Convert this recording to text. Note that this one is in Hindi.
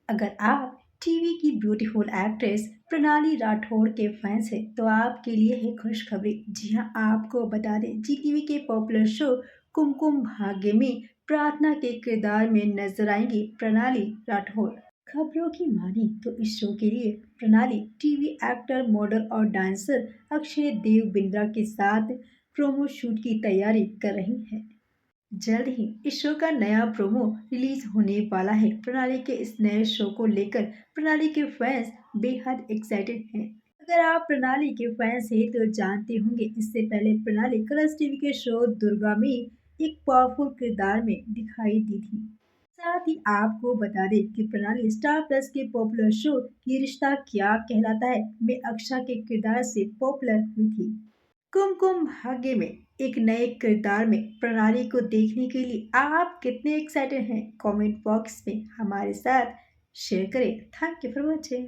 अगर आप टीवी की ब्यूटीफुल एक्ट्रेस प्रणाली राठौड़ के फैंस हैं तो आपके लिए है खुशखबरी। जी हाँ, आपको बता दें, जी टीवी के पॉपुलर शो कुमकुम भाग्य में प्रार्थना के किरदार में नजर आएंगी प्रणाली राठौड़। खबरों की माने तो इस शो के लिए प्रणाली टीवी एक्टर, मॉडल और डांसर अक्षय देव बिंद्रा के साथ प्रोमो शूट की तैयारी कर रही है। जल्द ही इस शो का नया प्रोमो रिलीज होने वाला है। प्रणाली के इस नए शो को लेकर प्रणाली के फैंस बेहद एक्साइटेड हैं। अगर आप प्रणाली के फैंस हैं तो जानते होंगे, इससे पहले प्रणाली कलर्स टीवी के शो दुर्गा में एक पावरफुल किरदार में दिखाई दी थी। साथ ही आपको बता दें कि प्रणाली स्टार प्लस के पॉपुलर शो ये रिश्ता क्या कहलाता है में अक्षा के किरदार से पॉपुलर हुई थी। कुमकुम भाग्य में एक नए किरदार में प्रणाली को देखने के लिए आप कितने एक्साइटेड हैं? कमेंट बॉक्स में हमारे साथ शेयर करें। Thank you for watching.